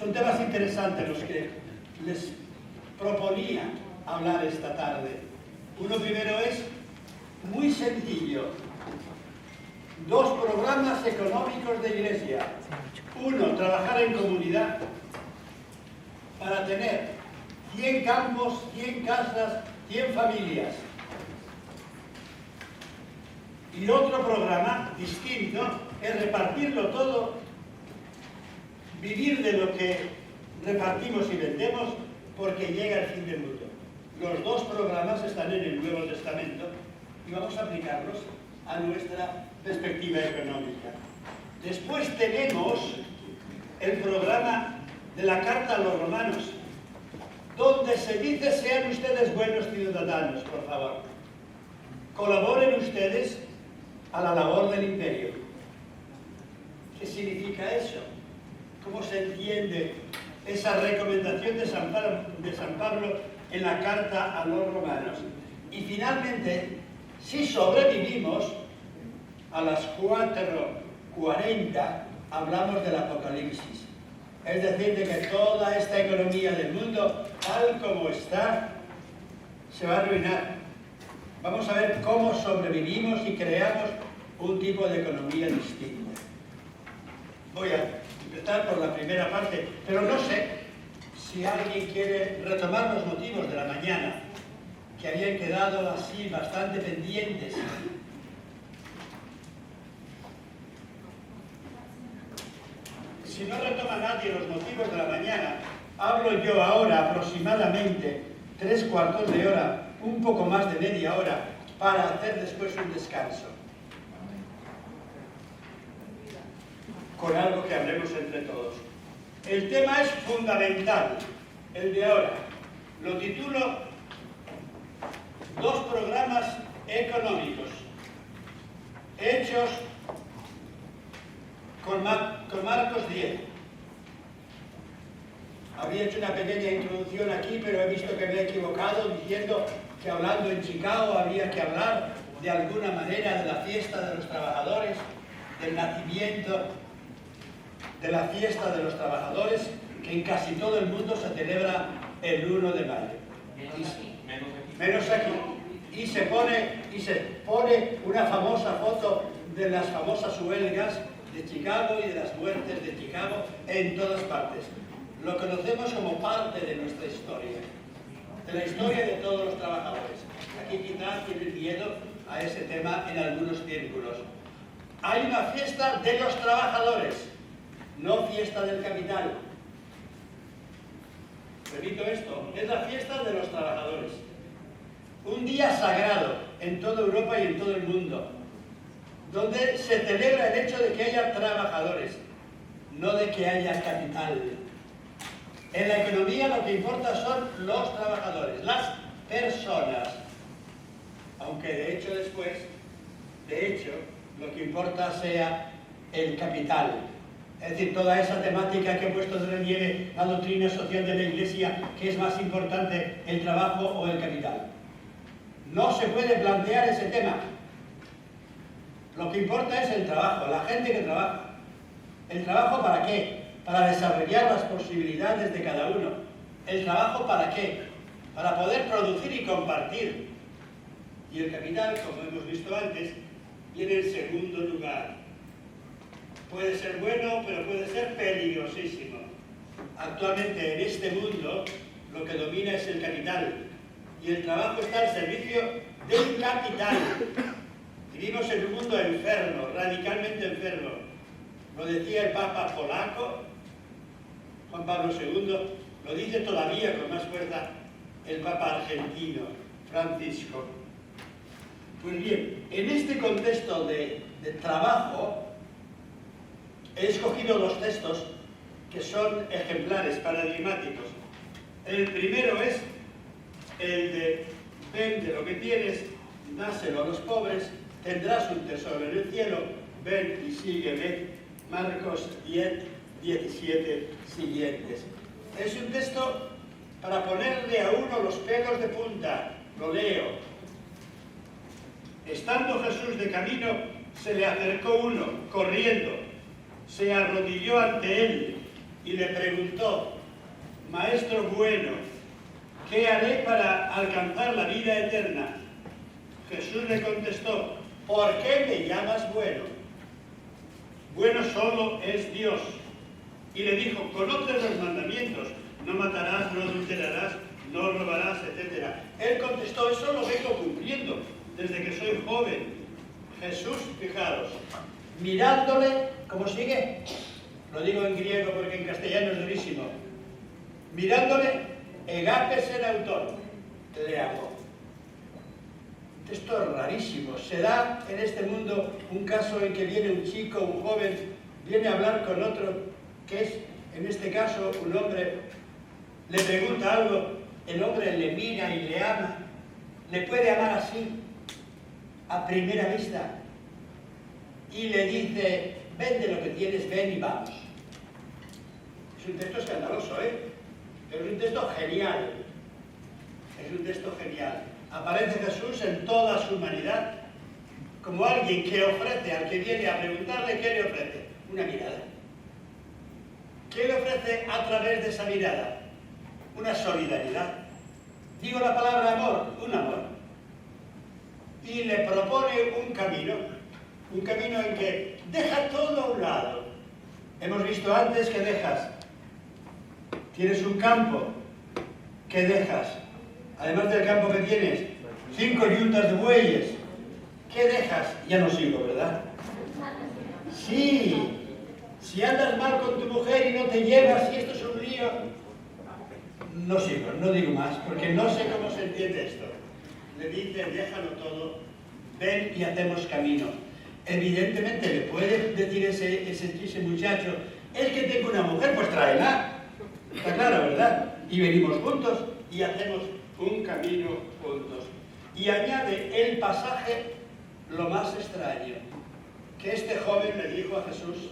Son temas interesantes los que les proponía hablar esta tarde. Uno primero es muy sencillo. 2 programas económicos de Iglesia. Uno, trabajar en comunidad para tener 100 campos, 100 casas, 100 familias. Y otro programa distinto es repartirlo todo, vivir de lo que repartimos y vendemos, porque llega el fin del mundo. Los 2 programas están en el Nuevo Testamento y vamos a aplicarlos a nuestra perspectiva económica. Después tenemos el programa de la Carta a los Romanos, donde se dice: sean ustedes buenos ciudadanos, por favor. Colaboren ustedes a la labor del imperio. ¿Qué significa eso? ¿Cómo se entiende esa recomendación de San Pablo en la Carta a los Romanos? Y finalmente, si sobrevivimos, a las 4:40 hablamos del Apocalipsis. Es decir, de que toda esta economía del mundo, tal como está, se va a arruinar. Vamos a ver cómo sobrevivimos y creamos un tipo de economía distinta. Voy a empezar por la primera parte, pero no sé si alguien quiere retomar los motivos de la mañana, que habían quedado así bastante pendientes. Si no retoma nadie los motivos de la mañana, hablo yo ahora aproximadamente 3/4 de hora, un poco más de media hora, para hacer después un descanso. Con algo que hablemos entre todos. El tema es fundamental, el de ahora. Lo titulo 2 programas económicos hechos con Marcos 10. Había hecho una pequeña introducción aquí, pero he visto que me he equivocado diciendo que hablando en Chicago había que hablar de alguna manera de la fiesta de los trabajadores, del nacimiento de la fiesta de los trabajadores, que en casi todo el mundo se celebra el 1 de mayo. Menos aquí. Y se pone una famosa foto de las famosas huelgas de Chicago y de las muertes de Chicago en todas partes. Lo conocemos como parte de nuestra historia, de la historia de todos los trabajadores. Aquí quizás tienen miedo a ese tema en algunos círculos. Hay una fiesta de los trabajadores, no fiesta del capital. Repito esto, es la fiesta de los trabajadores. Un día sagrado en toda Europa y en todo el mundo, donde se celebra el hecho de que haya trabajadores, no de que haya capital. En la economía lo que importa son los trabajadores, las personas. Aunque de hecho, lo que importa sea el capital. Es decir, toda esa temática que he puesto de relieve, la doctrina social de la Iglesia, que es más importante, el trabajo o el capital. No se puede plantear ese tema. Lo que importa es el trabajo, la gente que trabaja. ¿El trabajo para qué? Para desarrollar las posibilidades de cada uno. ¿El trabajo para qué? Para poder producir y compartir. Y el capital, como hemos visto antes, viene en segundo lugar. Puede ser bueno, pero puede ser peligrosísimo. Actualmente en este mundo lo que domina es el capital. Y el trabajo está al servicio del capital. Vivimos en un mundo enfermo, radicalmente enfermo. Lo decía el Papa polaco, Juan Pablo II, lo dice todavía con más fuerza el Papa argentino, Francisco. Pues bien, en este contexto de trabajo, he escogido 2 textos que son ejemplares, paradigmáticos. El primero es el de: vende lo que tienes, dáselo a los pobres, tendrás un tesoro en el cielo, ven y sígueme. Marcos 10, 17 siguientes. Es un texto para ponerle a uno los pelos de punta. Lo leo. Estando Jesús de camino, se le acercó uno, corriendo, se arrodilló ante él y le preguntó: Maestro bueno, ¿qué haré para alcanzar la vida eterna? Jesús le contestó: ¿por qué me llamas bueno? Bueno solo es Dios. Y le dijo: conoces los mandamientos: no matarás, no adulterarás, no robarás, etc. Él contestó: eso lo vengo cumpliendo desde que soy joven. Jesús, fijaros, mirándole, ¿cómo sigue? Lo digo en griego porque en castellano es durísimo. Mirándole, egapes el autor, le amó. Esto es rarísimo. Se da en este mundo un caso en que viene un chico, un joven, viene a hablar con otro, que es, en este caso, un hombre, le pregunta algo, el hombre le mira y le ama. Le puede amar así, a primera vista, y le dice: vende lo que tienes, ven y vamos. Es un texto escandaloso, pero es un texto genial. Es un texto genial. Aparece Jesús en toda su humanidad como alguien que ofrece al que viene a preguntarle. ¿Qué le ofrece? Una mirada. ¿Qué le ofrece a través de esa mirada? Una solidaridad. Digo la palabra amor, un amor. Y le propone un camino en que deja todo a un lado. Hemos visto antes que dejas. Tienes un campo, ¿qué dejas? Además del campo que tienes, 5 yuntas de bueyes. ¿Qué dejas? Ya no sigo, ¿verdad? Sí, si andas mal con tu mujer y no te llevas, y esto es un lío, no sigo, no digo más, porque no sé cómo se entiende esto. Le dice: déjalo todo, ven y hacemos camino. Evidentemente le puede decir ese muchacho: es que tengo una mujer, pues tráela. Está claro, ¿verdad? Y venimos juntos y hacemos un camino juntos. Y añade el pasaje lo más extraño, que este joven le dijo a Jesús,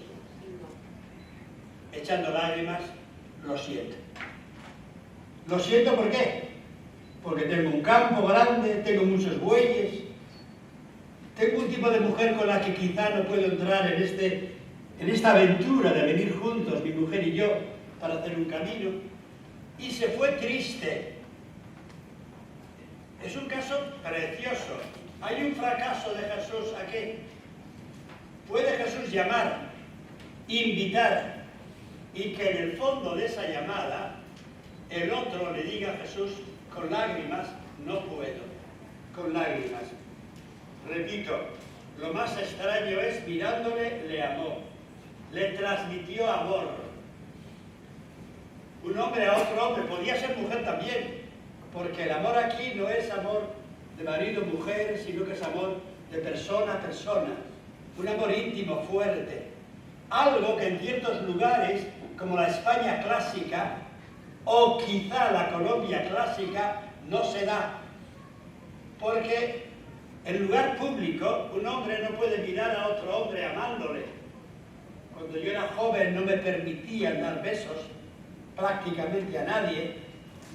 echando lágrimas: lo siento. Lo siento, ¿por qué? Porque tengo un campo grande, tengo muchos bueyes, tengo un tipo de mujer con la que quizá no puedo entrar en esta aventura de venir juntos, mi mujer y yo, para hacer un camino. Y se fue triste. Es un caso precioso. Hay un fracaso de Jesús aquí. Puede Jesús llamar, invitar, y que en el fondo de esa llamada el otro le diga a Jesús con lágrimas: no puedo, con lágrimas. Repito, lo más extraño es, mirándole, le amó, le transmitió amor. Un hombre a otro hombre, podía ser mujer también, porque el amor aquí no es amor de marido-mujer, sino que es amor de persona a persona, un amor íntimo, fuerte. Algo que en ciertos lugares, como la España clásica, o quizá la Colombia clásica, no se da. Porque en lugar público, un hombre no puede mirar a otro hombre amándole. Cuando yo era joven no me permitían dar besos prácticamente a nadie,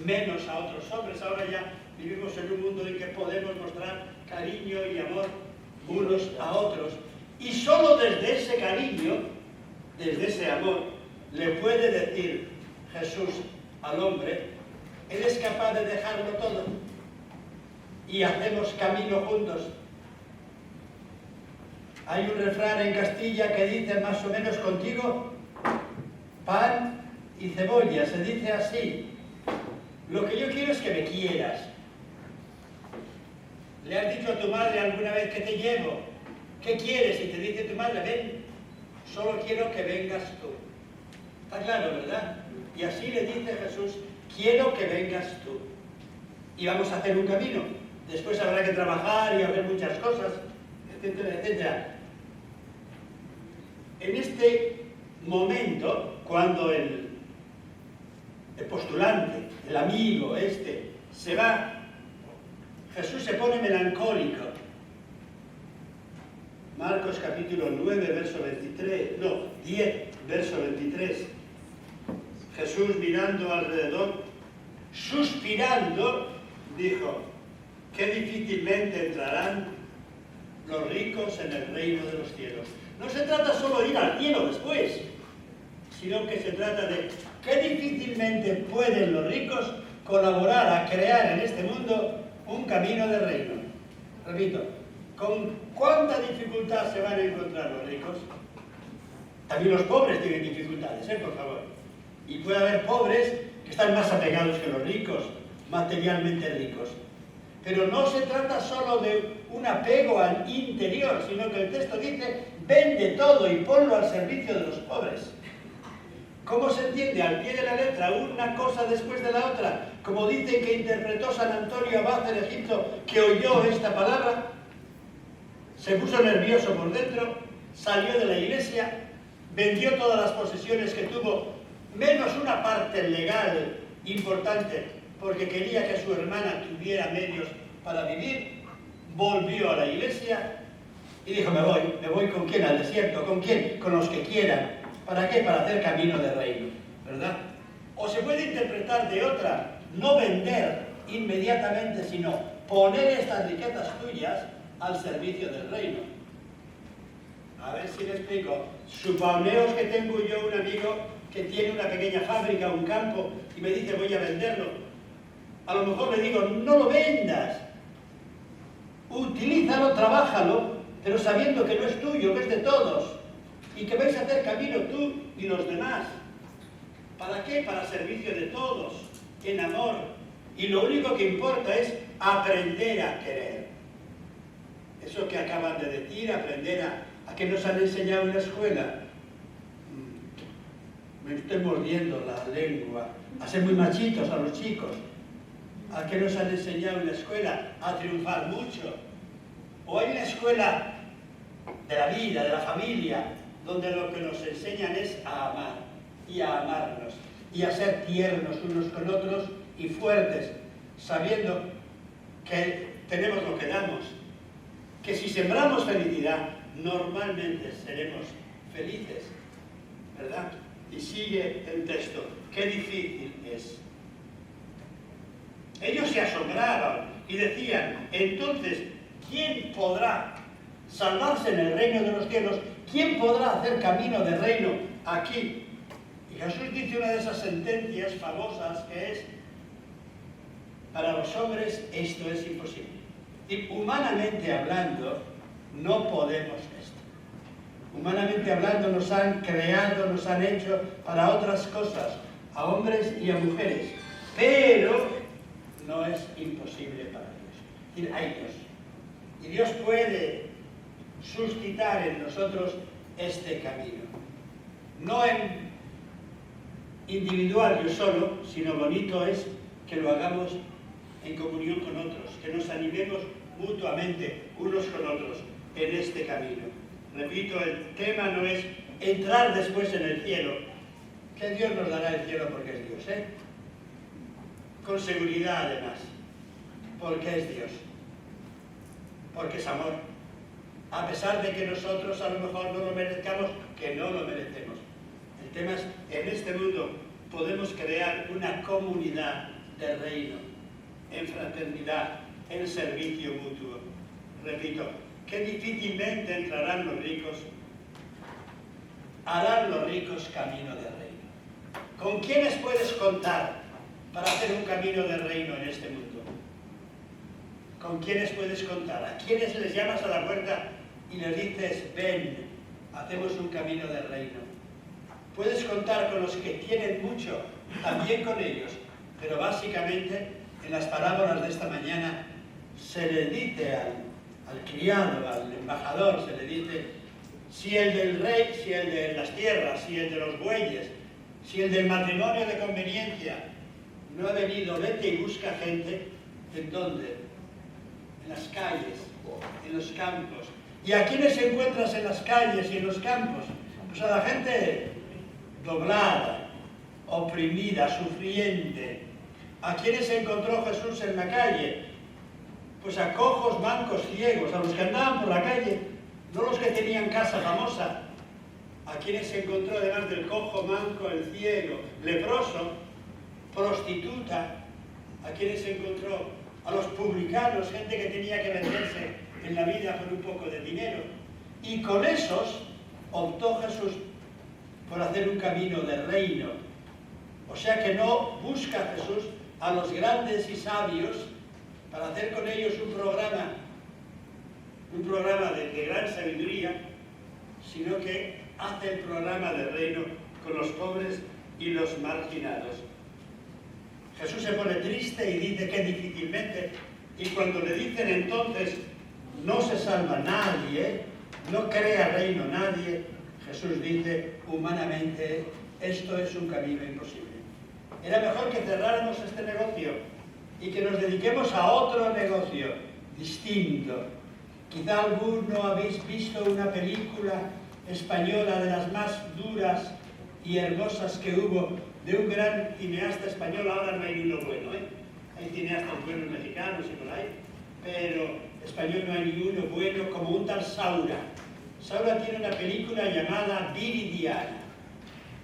menos a otros hombres. Ahora ya vivimos en un mundo en que podemos mostrar cariño y amor unos a otros. Y solo desde ese cariño, desde ese amor, le puede decir Jesús al hombre: ¿eres capaz de dejarlo todo? Y hacemos camino juntos. Hay un refrán en Castilla que dice más o menos: contigo, pan y cebolla, se dice así. Lo que yo quiero es que me quieras. ¿Le has dicho a tu madre alguna vez que te llevo? ¿Qué quieres? Y te dice tu madre: ven, solo quiero que vengas tú. Está claro, ¿verdad? Y así le dice Jesús: quiero que vengas tú. Y vamos a hacer un camino. Después habrá que trabajar y hacer muchas cosas, etcétera, etcétera. En este momento, cuando el postulante, el amigo se va, Jesús se pone melancólico. Marcos capítulo 9, verso 10, verso 23. Jesús, mirando alrededor, suspirando, dijo: qué difícilmente entrarán los ricos en el reino de los cielos. No se trata solo de ir al cielo después, sino que se trata de qué difícilmente pueden los ricos colaborar a crear en este mundo un camino de reino. Repito, ¿con cuánta dificultad se van a encontrar los ricos? También los pobres tienen dificultades, por favor. Y puede haber pobres que están más apegados que los ricos, materialmente ricos. Pero no se trata solo de un apego al interior, sino que el texto dice, vende todo y ponlo al servicio de los pobres. ¿Cómo se entiende al pie de la letra una cosa después de la otra? Como dicen que interpretó San Antonio Abad en Egipto, que oyó esta palabra, se puso nervioso por dentro, salió de la iglesia, vendió todas las posesiones que tuvo, menos una parte legal importante, porque quería que su hermana tuviera medios para vivir, volvió a la iglesia y dijo, me voy ¿con quién? Al desierto, ¿con quién? Con los que quieran. ¿Para qué? Para hacer camino de reino, ¿verdad? O se puede interpretar de otra, no vender inmediatamente, sino poner estas riquezas tuyas al servicio del reino. A ver si me explico. Suponeos que tengo yo un amigo que tiene una pequeña fábrica, un campo, y me dice voy a venderlo. A lo mejor le digo, no lo vendas. Utilízalo, trabájalo, pero sabiendo que no es tuyo, que es de todos. Y que vais a hacer camino tú y los demás. ¿Para qué? Para servicio de todos, en amor. Y lo único que importa es aprender a querer. Eso que acaban de decir, aprender a que nos han enseñado en la escuela. Me estoy mordiendo la lengua. A ser muy machitos a los chicos. ¿A qué nos han enseñado en la escuela? A triunfar mucho. O hay una escuela de la vida, de la familia, donde lo que nos enseñan es a amar y a amarnos y a ser tiernos unos con otros y fuertes, sabiendo que tenemos lo que damos, que si sembramos felicidad, normalmente seremos felices, ¿verdad? Y sigue el texto, qué difícil es. Ellos se asombraban y decían, entonces, ¿quién podrá salvarse en el reino de los cielos? ¿Quién podrá hacer camino de reino aquí? Y Jesús dice una de esas sentencias famosas que es, para los hombres esto es imposible. Y humanamente hablando, no podemos esto. Humanamente hablando nos han creado, nos han hecho para otras cosas, a hombres y a mujeres. Pero no es imposible para Dios. Es decir, hay Dios. Y Dios puede suscitar en nosotros este camino. No en individual, yo solo, sino bonito es que lo hagamos en comunión con otros, que nos animemos mutuamente unos con otros en este camino. Repito, el tema no es entrar después en el cielo, que Dios nos dará el cielo porque es Dios, con seguridad además, porque es Dios, porque es amor. A pesar de que nosotros a lo mejor no lo merezcamos, que no lo merecemos. El tema es, en este mundo podemos crear una comunidad de reino, en fraternidad, en servicio mutuo. Repito, que difícilmente entrarán los ricos, harán los ricos camino de reino. ¿Con quiénes puedes contar para hacer un camino de reino en este mundo? ¿Con quiénes puedes contar? ¿A quiénes les llamas a la puerta y les dices, ven, hacemos un camino de reino? Puedes contar con los que tienen mucho, también con ellos, pero básicamente en las parábolas de esta mañana se le dice al criado, al embajador, se le dice, si el del rey, si el de las tierras, si el de los bueyes, si el del matrimonio de conveniencia no ha venido, vete y busca gente. ¿En dónde? En las calles, en los campos. ¿Y a quiénes encuentras en las calles y en los campos? Pues a la gente doblada, oprimida, sufriente. ¿A quiénes encontró Jesús en la calle? Pues a cojos, mancos, ciegos, a los que andaban por la calle, no los que tenían casa famosa. ¿A quiénes encontró además del cojo, manco, el ciego, leproso, prostituta? ¿A quiénes encontró? A los publicanos, gente que tenía que venderse en la vida por un poco de dinero. Y con esos optó Jesús por hacer un camino de reino. O sea que no busca Jesús a los grandes y sabios para hacer con ellos un programa de gran sabiduría, sino que hace el programa de reino con los pobres y los marginados. Jesús se pone triste y dice que difícilmente, y cuando le dicen entonces no se salva nadie, no crea reino nadie, Jesús dice humanamente esto es un camino imposible. Era mejor que cerráramos este negocio y que nos dediquemos a otro negocio distinto. Quizá alguno habéis visto una película española de las más duras y hermosas que hubo de un gran cineasta español. Ahora no hay ni uno bueno, ¿eh? Hay cineastas buenos mexicanos y por ahí, pero español no hay ni uno bueno como un tal Saura. Saura tiene una película llamada Viridiana.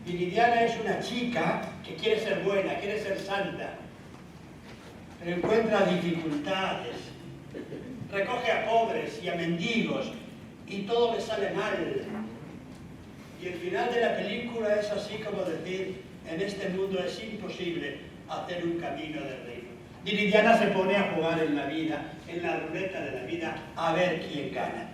Viridiana es una chica que quiere ser buena, quiere ser santa, pero encuentra dificultades, recoge a pobres y a mendigos y todo le sale mal. Y el final de la película es así como decir, en este mundo es imposible hacer un camino de reino. Viridiana se pone a jugar en la vida, en la ruleta de la vida, a ver quién gana,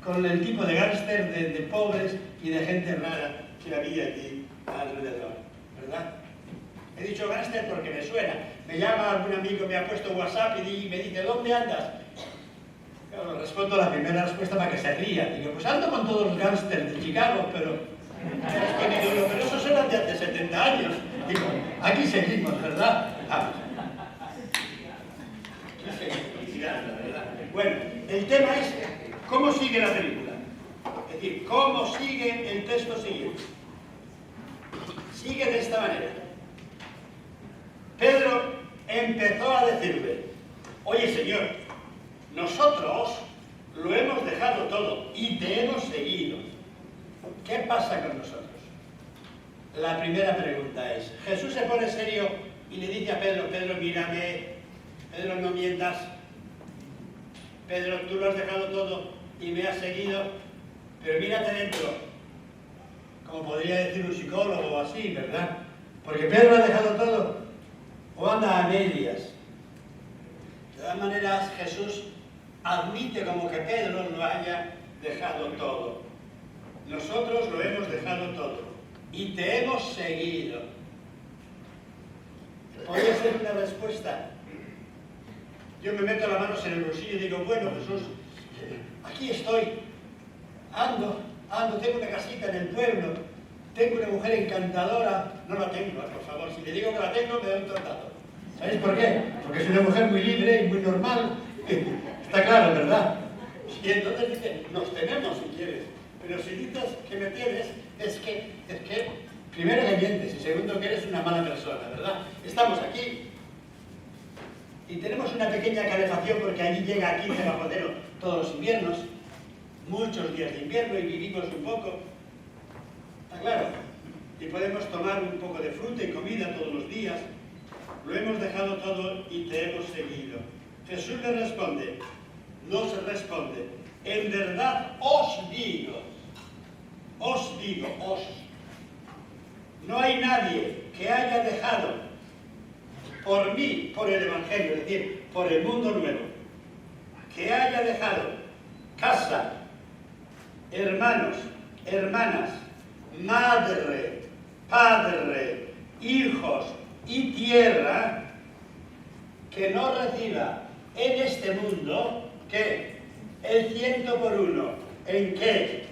con el tipo de gángster de pobres y de gente rara que había allí alrededor, ¿verdad? He dicho gángster porque me suena. Me llama algún amigo, me ha puesto WhatsApp y me dice, ¿dónde andas? Claro, respondo la primera respuesta para que se ría. Digo, pues ando con todos los gángsters de Chicago, pero esos eran de hace 70 años. Digo, aquí seguimos, ¿verdad? Vamos. Aquí seguimos, ¿verdad? Bueno, el tema es cómo sigue la película. Es decir, cómo sigue el texto siguiente. Sigue de esta manera. Pedro empezó a decirle, oye Señor, nosotros lo hemos dejado todo y te hemos seguido. ¿Qué pasa con nosotros? La primera pregunta es, Jesús se pone serio y le dice a Pedro, Pedro, mírame, Pedro, no mientas, Pedro, tú lo has dejado todo y me has seguido, pero mírate dentro. Como podría decir un psicólogo o así, ¿verdad? Porque Pedro ha dejado todo o anda a medias. De todas maneras, Jesús admite como que Pedro lo haya dejado todo. Nosotros lo hemos dejado todo y te hemos seguido. Podría ser una respuesta. Yo me meto las manos en el bolsillo y digo, bueno, Jesús, aquí estoy, ando, tengo una casita en el pueblo, tengo una mujer encantadora, no la tengo, por favor, si le digo que la tengo me da un tortazo. ¿Sabéis por qué? Porque es una mujer muy libre y muy normal, está claro, ¿verdad? Y entonces dice, nos tenemos si quieres, pero si dices que me tienes, es que, primero que mientes y segundo que eres una mala persona, ¿verdad? Estamos aquí y tenemos una pequeña calefacción porque allí llega a 15 bajo cero todos los inviernos, muchos días de invierno y vivimos un poco, está claro, y podemos tomar un poco de fruta y comida todos los días. Lo hemos dejado todo y te hemos seguido. Jesús le responde, nos responde, en verdad os digo, no hay nadie que haya dejado por mí, por el Evangelio, es decir, por el mundo nuevo, que haya dejado casa, hermanos, hermanas, madre, padre, hijos y tierra, que no reciba en este mundo, ¿qué? El 100 por 1. ¿En qué?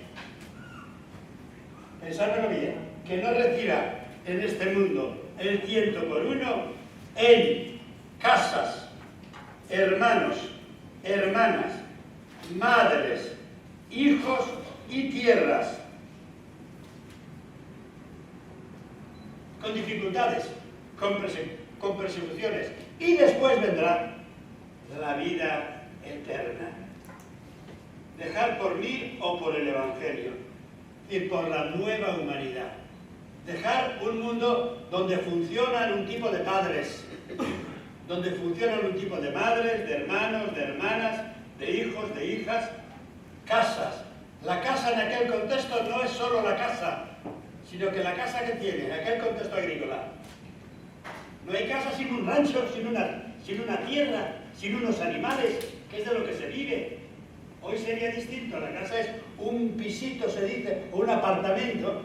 Pensadlo bien. Que no reciba en este mundo el 100 por 1 en casas, hermanos, hermanas, madres, hijos y tierras, con dificultades, con persecuciones, y después vendrá la vida eterna. Dejar por mí o por el Evangelio, y por la nueva humanidad. Dejar un mundo donde funcionan un tipo de padres, donde funcionan un tipo de madres, de hermanos, de hermanas, de hijos, de hijas, casas. La casa en aquel contexto no es solo la casa, sino que la casa que tiene, en aquel contexto agrícola, no hay casa sin un rancho, sin una tierra, sin unos animales, que es de lo que se vive. Hoy sería distinto, la casa es un pisito, se dice, o un apartamento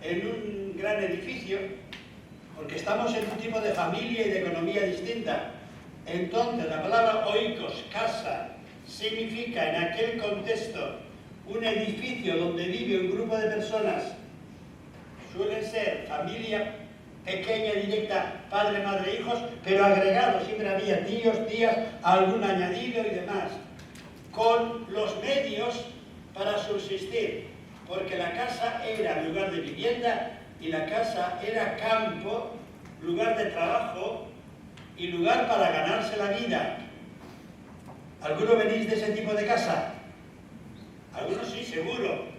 en un gran edificio, porque estamos en un tipo de familia y de economía distinta. Entonces, la palabra oikos, casa, significa en aquel contexto un edificio donde vive un grupo de personas, suele ser familia pequeña, directa, padre, madre, hijos, pero agregado, siempre había tíos, tías, algún añadido y demás, con los medios para subsistir, porque la casa era lugar de vivienda y la casa era campo, lugar de trabajo y lugar para ganarse la vida. ¿Alguno venís de ese tipo de casa? Algunos sí, seguro.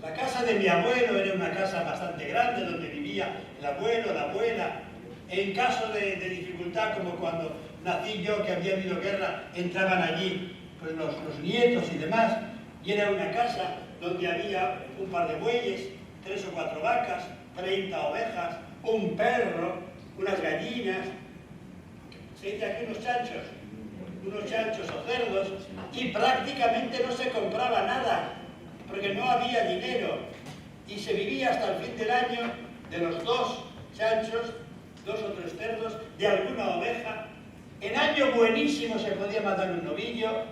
La casa de mi abuelo era una casa bastante grande donde vivía el abuelo, la abuela. En caso de dificultad, como cuando nací yo, que había habido guerra, entraban allí pues, los nietos y demás. Y era una casa donde había un par de bueyes, 3 o 4 vacas, 30 ovejas, un perro, unas gallinas. Se dice aquí unos chanchos o cerdos, y prácticamente no se compraba nada, porque no había dinero, y se vivía hasta el fin del año de los 2 chanchos, 2 o 3 cerdos, de alguna oveja. En año buenísimo se podía matar un novillo,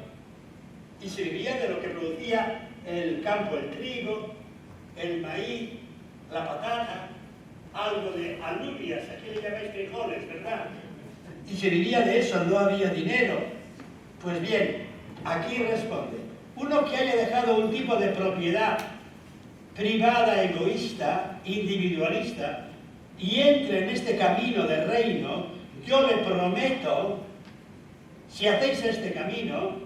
y se vivía de lo que producía el campo, el trigo, el maíz, la patata, algo de alubias, aquí le llamáis frijoles, ¿verdad? Y se vivía de eso, no había dinero. Pues bien, aquí responde, uno que haya dejado un tipo de propiedad privada, egoísta, individualista, y entre en este camino del reino, yo le prometo, si hacéis este camino,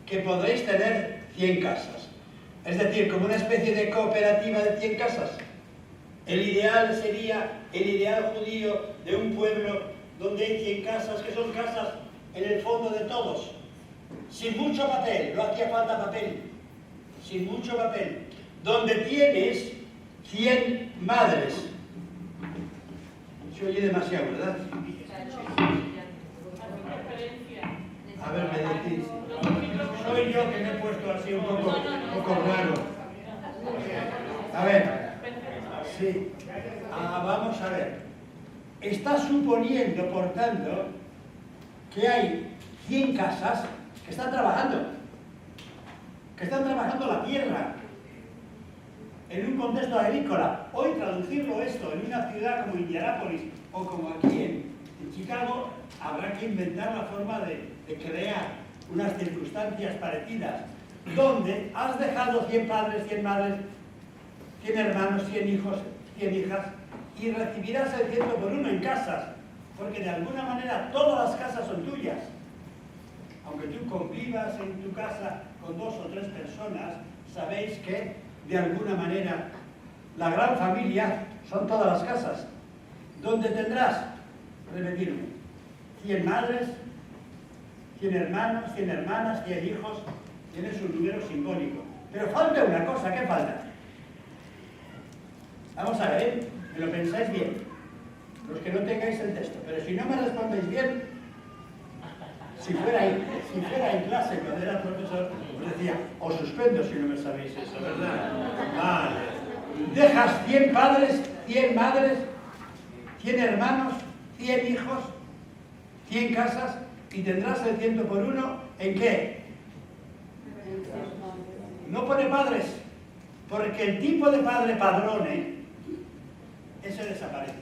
que podréis tener 100 casas. Es decir, como una especie de cooperativa de 100 casas. El ideal sería el ideal judío de un pueblo donde hay 100 casas, que son casas en el fondo de todos. Sin mucho papel, no hacía falta papel. Sin mucho papel. Donde tienes 100 madres. Se oye demasiado, ¿verdad? A ver, me decís. Soy yo que me he puesto así un poco raro. A ver. Sí. Vamos a ver. Está suponiendo, por tanto, que hay 100 casas que están trabajando la tierra en un contexto agrícola. Hoy traducirlo esto en una ciudad como Indianápolis o como aquí en Chicago, habrá que inventar la forma de crear unas circunstancias parecidas, donde has dejado 100 padres, 100 madres, 100 hermanos, 100 hijos, 100 hijas, y recibirás el 100 por 1 en casas, porque de alguna manera todas las casas son tuyas. Aunque tú convivas en tu casa con 2 o 3 personas, sabéis que de alguna manera la gran familia son todas las casas, donde tendrás, repetirme, 100 madres, 100 hermanos, 100 hermanas, 100 hijos. Tienes un número simbólico. Pero falta una cosa, ¿qué falta? Vamos a ver, me lo pensáis bien, los que no tengáis el texto, pero si no me respondéis bien, si fuera en clase cuando era profesor, os decía, os suspendo si no me sabéis eso, ¿verdad? Vale. Dejas 100 padres, 100 madres, 100 hermanos, 100 hijos, 100 casas, y tendrás el 100 por 1, ¿en qué? No pone padres, porque el tipo de padre padrone, ese desaparece.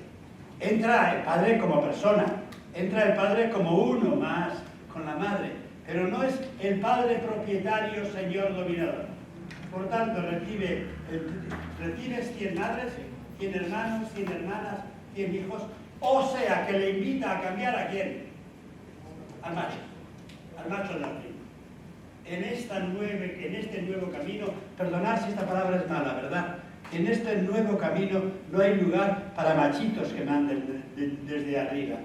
Entra el padre como persona, entra el padre como uno más con la madre, pero no es el padre propietario, señor dominador. Por tanto, recibes 100 madres, 100 hermanos, 100 hermanas, 100 hijos, o sea que le invita a cambiar ¿a quién? Al macho de la tribu. En este nuevo camino, perdonad si esta palabra es mala, ¿verdad? En este nuevo camino no hay lugar para machitos que manden desde arriba,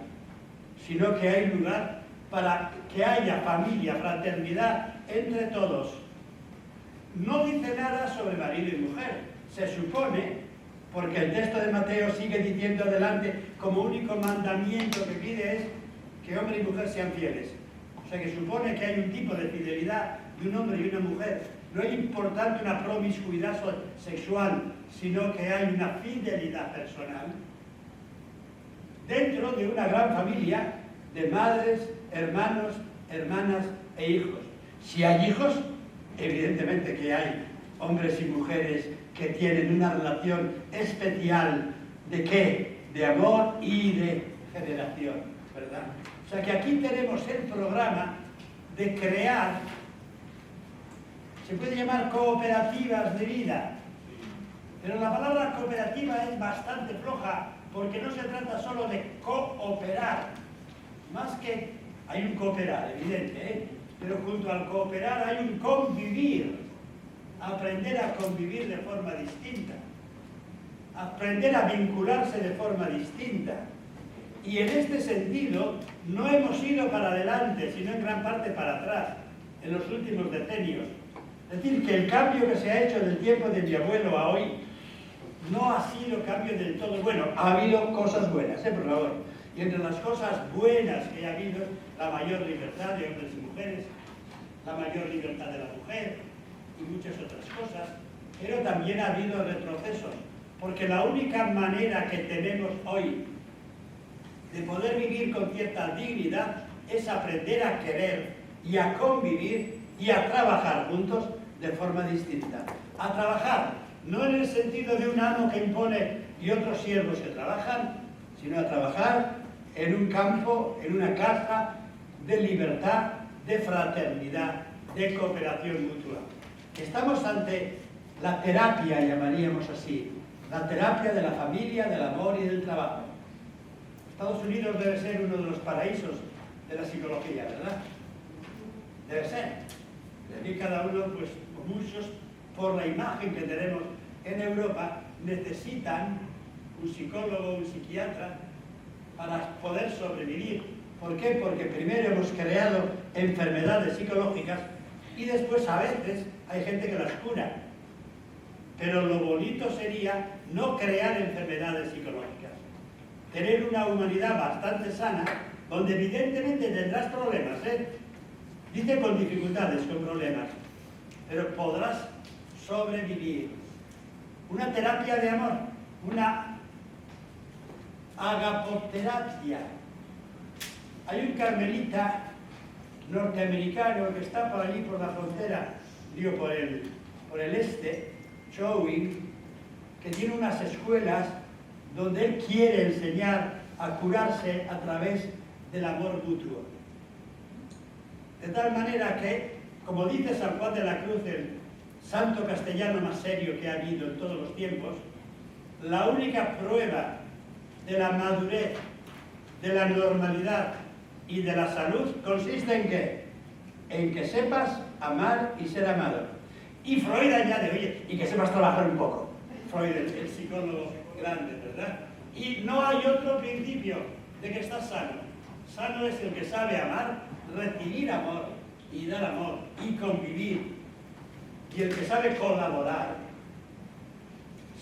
sino que hay lugar para que haya familia, fraternidad entre todos. No dice nada sobre marido y mujer. Se supone, porque el texto de Mateo sigue diciendo adelante, como único mandamiento que pide es que hombre y mujer sean fieles. O sea que supone que hay un tipo de fidelidad de un hombre y una mujer. No es importante una promiscuidad sexual, sino que hay una fidelidad personal dentro de una gran familia de madres, hermanos, hermanas e hijos. Si hay hijos, evidentemente que hay hombres y mujeres que tienen una relación especial ¿de qué? De amor y de generación, ¿verdad? O sea que aquí tenemos el programa de crear, se puede llamar cooperativas de vida, pero la palabra cooperativa es bastante floja porque no se trata solo de cooperar, más que hay un cooperar, evidente, ¿eh? Pero junto al cooperar hay un convivir, aprender a convivir de forma distinta, aprender a vincularse de forma distinta. Y en este sentido no hemos ido para adelante, sino en gran parte para atrás, en los últimos decenios. Es decir, que el cambio que se ha hecho del tiempo de mi abuelo a hoy no ha sido cambio del todo bueno. Ha habido cosas buenas, por favor. Y entre las cosas buenas que ha habido, la mayor libertad de hombres y mujeres, la mayor libertad de la mujer y muchas otras cosas, pero también ha habido retrocesos, porque la única manera que tenemos hoy de poder vivir con cierta dignidad es aprender a querer y a convivir y a trabajar juntos de forma distinta. A trabajar, no en el sentido de un amo que impone y otros siervos que trabajan, sino a trabajar en un campo, en una casa de libertad, de fraternidad, de cooperación mutua. Estamos ante la terapia, llamaríamos así, la terapia de la familia, del amor y del trabajo. Estados Unidos debe ser uno de los paraísos de la psicología, ¿verdad? Debe ser. De aquí cada uno, pues muchos, por la imagen que tenemos en Europa, necesitan un psicólogo, un psiquiatra, para poder sobrevivir. ¿Por qué? Porque primero hemos creado enfermedades psicológicas y después a veces hay gente que las cura. Pero lo bonito sería no crear enfermedades psicológicas. Tener una humanidad bastante sana, donde evidentemente tendrás problemas, Dice con dificultades, con problemas, pero podrás sobrevivir. Una terapia de amor, una agapoterapia. Hay un carmelita norteamericano que está por allí, por la frontera, digo, por el este, Showing, que tiene unas escuelas donde él quiere enseñar a curarse a través del amor mutuo. De tal manera que, como dice San Juan de la Cruz, el santo castellano más serio que ha habido en todos los tiempos, la única prueba de la madurez, de la normalidad y de la salud consiste en ¿qué? En que sepas amar y ser amado. Y Freud añade, oye, y que sepas trabajar un poco. Freud, el psicólogo grande, ¿verdad? Y no hay otro principio de que estás sano. Sano es el que sabe amar, recibir amor y dar amor y convivir. Y el que sabe colaborar,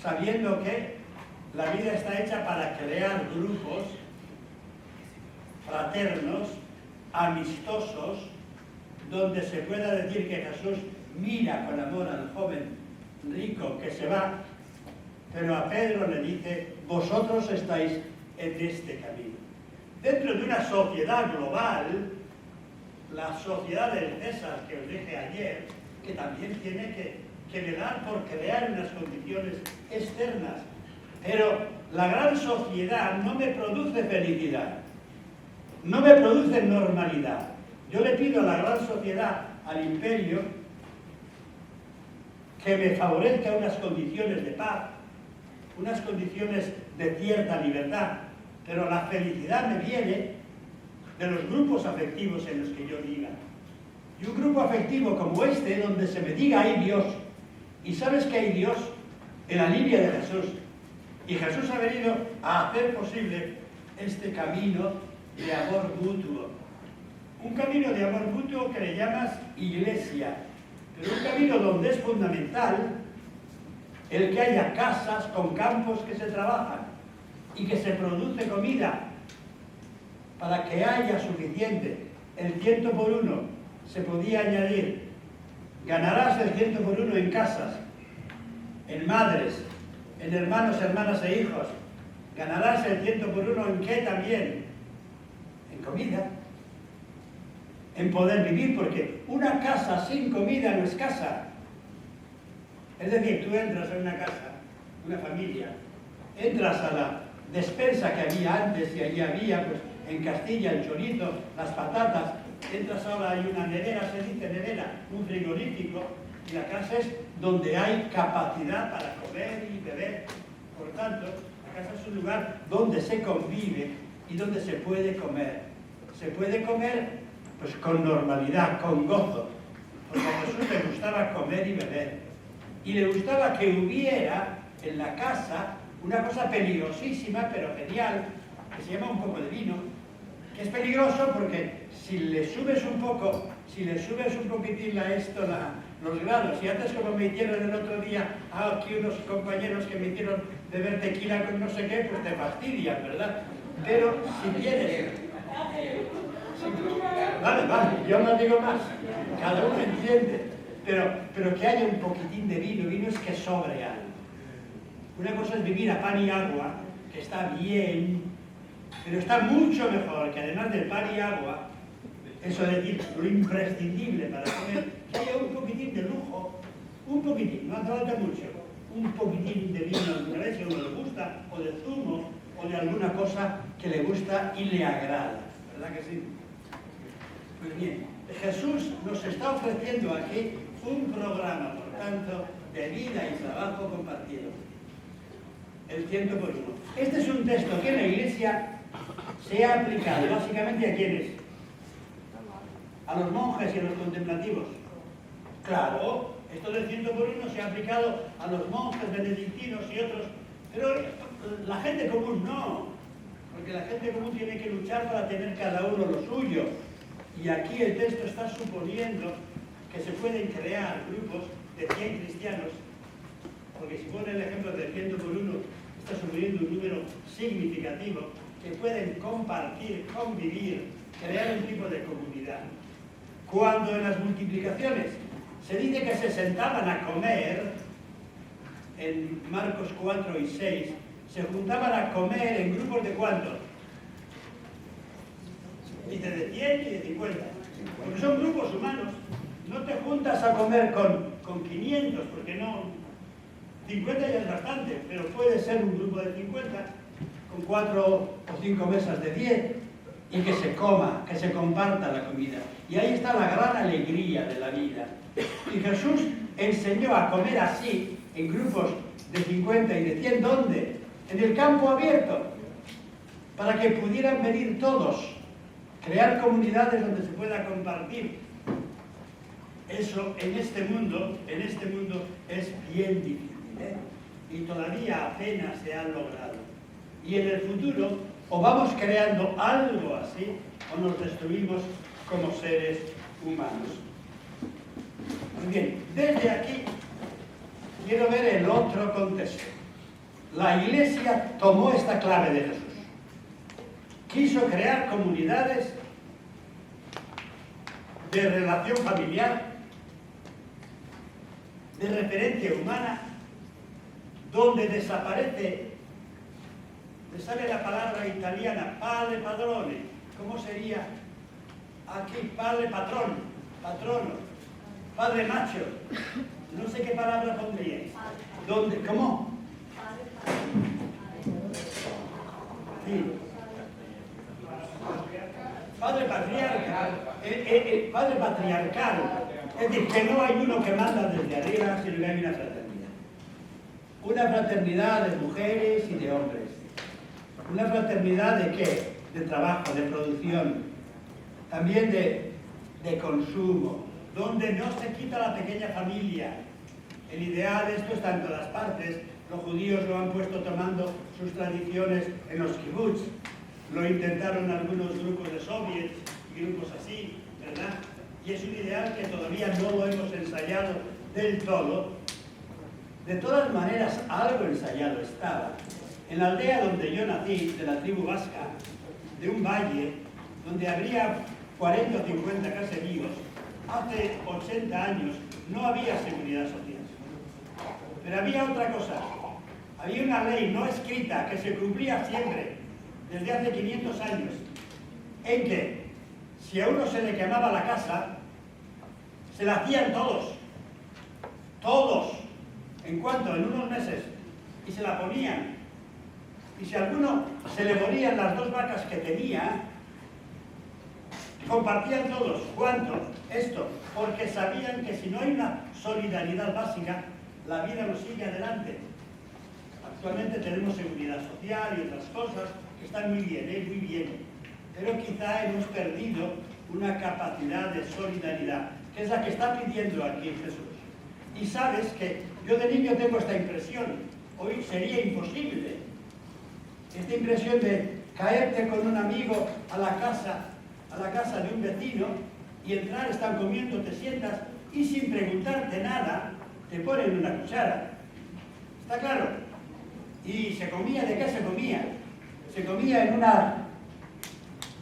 sabiendo que la vida está hecha para crear grupos fraternos, amistosos, donde se pueda decir que Jesús mira con amor al joven rico que se va, pero a Pedro le dice, vosotros estáis en este camino. Dentro de una sociedad global, la sociedad del César que os dije ayer, que también tiene que velar por crear unas condiciones externas, pero la gran sociedad no me produce felicidad, no me produce normalidad. Yo le pido a la gran sociedad, al imperio, que me favorezca unas condiciones de paz, unas condiciones de cierta libertad, pero la felicidad me viene de los grupos afectivos en los que yo diga. Y un grupo afectivo como este, donde se me diga hay Dios, y sabes que hay Dios en la línea de Jesús, y Jesús ha venido a hacer posible este camino de amor mutuo. Un camino de amor mutuo que le llamas iglesia, pero un camino donde es fundamental el que haya casas con campos que se trabajan y que se produce comida para que haya suficiente. El 100 por 1 se podía añadir. Ganarás el 100 por 1 en casas, en madres, en hermanos, hermanas e hijos. Ganarás el 100 por 1 en qué también, en comida, en poder vivir, porque una casa sin comida no es casa. Es decir, tú entras a una casa, una familia, entras a la despensa que había antes y allí había, pues en Castilla, el chorizo, las patatas, entras ahora, hay una nevera, se dice nevera, un frigorífico, y la casa es donde hay capacidad para comer y beber. Por tanto, la casa es un lugar donde se convive y donde se puede comer. Se puede comer pues con normalidad, con gozo, porque a Jesús le gustaba comer y beber. Y le gustaba que hubiera en la casa una cosa peligrosísima, pero genial, que se llama un poco de vino, que es peligroso porque si le subes un poco, si le subes un poquitín los grados, y antes como me hicieron el otro día, aquí unos compañeros que me hicieron beber tequila con no sé qué, pues te fastidian, ¿verdad? Pero si quieres... Vale, yo no digo más, cada uno entiende, pero que haya un poquitín de vino, vino es que sobre algo. Una cosa es vivir a pan y agua, que está bien, pero está mucho mejor que además del pan y agua, eso es decir, lo imprescindible para comer, que haya un poquitín de lujo, un poquitín, no hace falta mucho, un poquitín de vino alguna vez si a uno le gusta, o de zumo, o de alguna cosa que le gusta y le agrada, ¿verdad que sí? Pues bien, Jesús nos está ofreciendo aquí un programa, por tanto, de vida y trabajo compartido. El 100 por 1. Este es un texto que en la Iglesia se ha aplicado básicamente ¿a quiénes? A los monjes y a los contemplativos. Claro, esto del 100 por 1 se ha aplicado a los monjes benedictinos y otros, pero la gente común no, porque la gente común tiene que luchar para tener cada uno lo suyo. Y aquí el texto está suponiendo que se pueden crear grupos de 100 cristianos, porque si pone el ejemplo del 100 por 1, está suponiendo un número significativo, que pueden compartir, convivir, crear un tipo de comunidad. Cuando en las multiplicaciones se dice que se sentaban a comer, en Marcos 4 y 6, se juntaban a comer en grupos de ¿cuántos? Dice de 100 y de 50, porque son grupos humanos. No te juntas a comer con 500, porque no, 50 ya es bastante, pero puede ser un grupo de 50, con 4 o 5 mesas de 10, y que se coma, que se comparta la comida. Y ahí está la gran alegría de la vida. Y Jesús enseñó a comer así, en grupos de 50 y de 100, ¿dónde? En el campo abierto, para que pudieran venir todos. Crear comunidades donde se pueda compartir. Eso en este mundo es bien difícil, ¿eh? Y todavía apenas se ha logrado. Y en el futuro o vamos creando algo así o nos destruimos como seres humanos. Muy bien, desde aquí quiero ver el otro contexto. La Iglesia tomó esta clave de Jesús. Quiso crear comunidades de relación familiar, de referencia humana, donde desaparece, me sale la palabra italiana, padre padrone, ¿cómo sería aquí? Padre patrón, patrono, padre macho, no sé qué palabra pondríais. ¿Dónde? ¿Cómo? Sí. Padre patriarcal, padre patriarcal, es decir, que no hay uno que manda desde arriba, sino que hay una fraternidad. Una fraternidad de mujeres y de hombres. Una fraternidad de ¿qué? De trabajo, de producción, también de consumo, donde no se quita la pequeña familia. El ideal, esto está en todas partes, los judíos lo han puesto tomando sus tradiciones en los kibbutz. Lo intentaron algunos grupos de soviets y grupos así, ¿verdad? Y es un ideal que todavía no lo hemos ensayado del todo, De todas maneras, algo ensayado estaba. En la aldea donde yo nací, de la tribu vasca, de un valle, donde habría 40 o 50 caseríos, hace 80 años no había seguridad social. Pero había otra cosa. Había una ley no escrita que se cumplía siempre, desde hace 500 años, en que si a uno se le quemaba la casa, se la hacían todos. Todos. ¿En cuánto? En unos meses. Y se la ponían. Y si a alguno se le morían las 2 vacas que tenía, compartían todos. ¿Cuánto? Esto. Porque sabían que si no hay una solidaridad básica, la vida no sigue adelante. Actualmente tenemos seguridad social y otras cosas que están muy bien, muy bien. Pero quizá hemos perdido una capacidad de solidaridad, que es la que está pidiendo aquí Jesús. Y sabes que yo de niño tengo esta impresión. Hoy sería imposible. Esta impresión de caerte con un amigo a la casa de un vecino y entrar, están comiendo, te sientas y sin preguntarte nada, te ponen una cuchara. ¿Está claro? Y se comía, ¿de qué se comía? Se comía en una